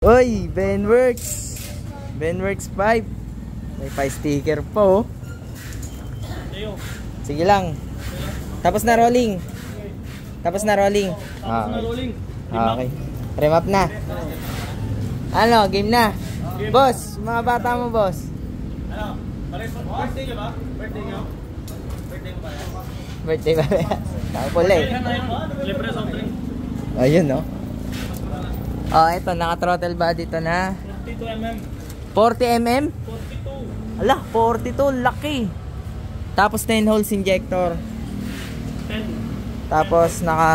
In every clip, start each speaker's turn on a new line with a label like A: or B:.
A: Uy, Benworks. Benworks 5. May 5 sticker po. Sige lang. Tapos na rolling. Tapos na rolling.
B: Tapos na rolling.
A: Okay. Remap na. Ano, game na. Boss, mga bata mo, boss.
B: Ano? Birthday nyo ba? Birthday nyo? Birthday mo ba yan?
A: Birthday ba yan? Tapos eh.
B: Libre soft drink.
A: Ayun, no? Oh, ito, naka-throttle ba dito na?
B: 42mm.
A: 40mm?
B: 42.
A: Ala, 42, laki. Tapos 10 holes injector.
B: 10.
A: Tapos naka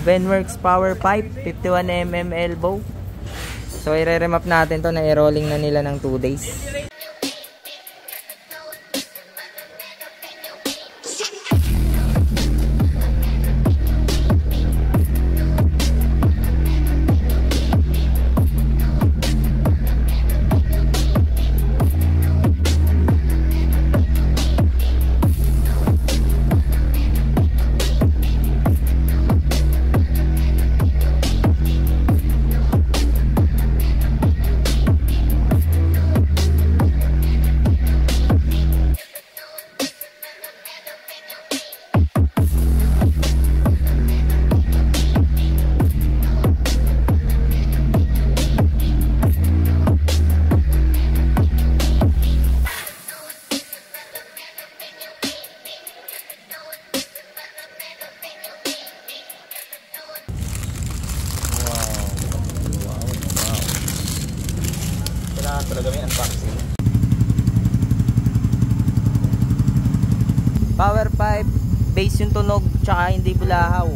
A: Benworks power pipe, 51mm elbow. So i-remap natin to na i-rolling na nila ng 2 days. Talaga may unboxing. Power pipe, base yung tunog, tsaka hindi bulahaw.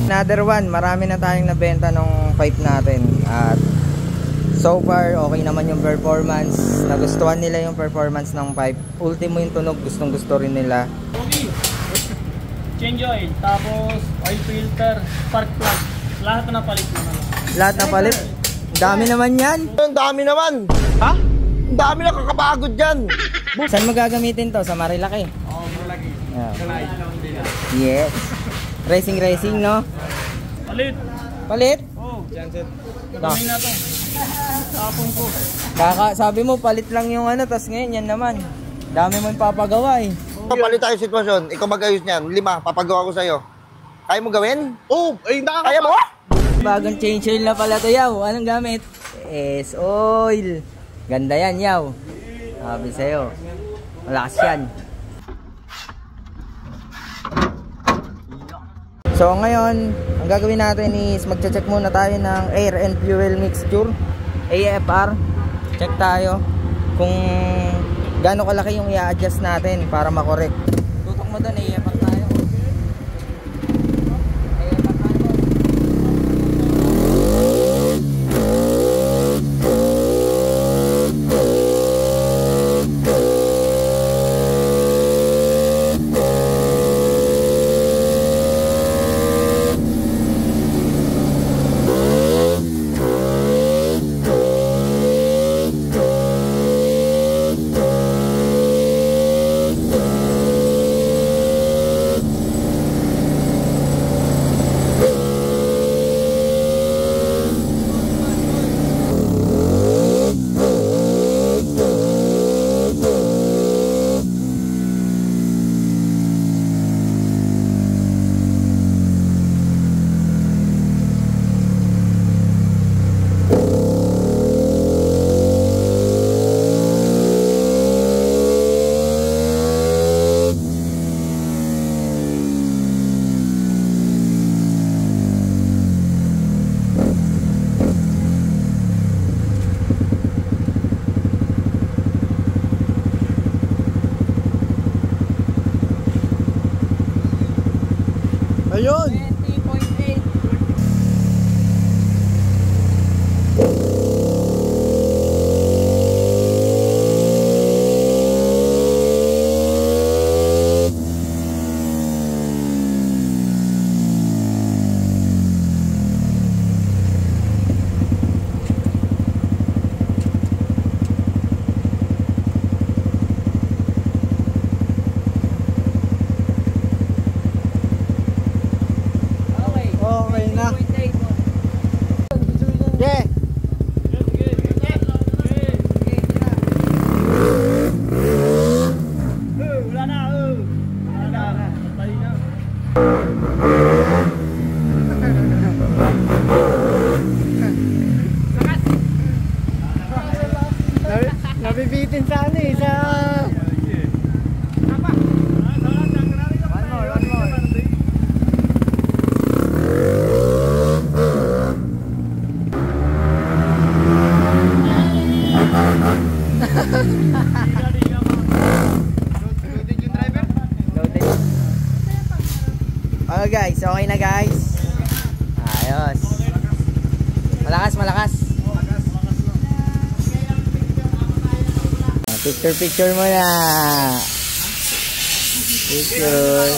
A: Another one, marami na tayong nabenta ng pipe natin. At so far, okay naman yung performance. Nagustuhan nila yung performance ng pipe. Ultimo yung tunog, gustong gusto rin nila.
B: Change oil, tapos oil filter, spark plug. Lahat na palit naman.
A: Lahat na palit? Dami naman yan.
C: Ang dami naman.
B: Ha?
C: Ang dami na kakapagod dyan.
A: Saan mo gagamitin to? Sa Marilaki?
B: Oo, Marilaki.
A: Yes. Racing, no?
B: Palit.
A: Palit?
B: Oo. Gagawin na to. Tapon ko.
A: Sabi mo, palit lang yung ano, tas ngayon, yan naman. Dami mo yung papagawa eh.
C: Papalit tayo sitwasyon. Ikaw mag-ayos niyan. 5, papagawa ko sa'yo. Kaya mo gawin? Oo. Ay, kaya mo?
A: Bagong change oil na pala to, yaw. Anong gamit? S-oil. Ganda yan, yaw. Sabi sa'yo. Malakas yan. So ngayon, ang gagawin natin is magche-check muna tayo ng air and fuel mixture, AFR. Check tayo kung gaano kalaki yung i-adjust natin para makorek. Tutok mo doon, AFR tayo. AFR tayo.
C: Ayun.
A: 20.8. Nabibitin sa ano eh, sa... Oh guys, okay na guys. Ayos. Malakas. Picture muna. Picture.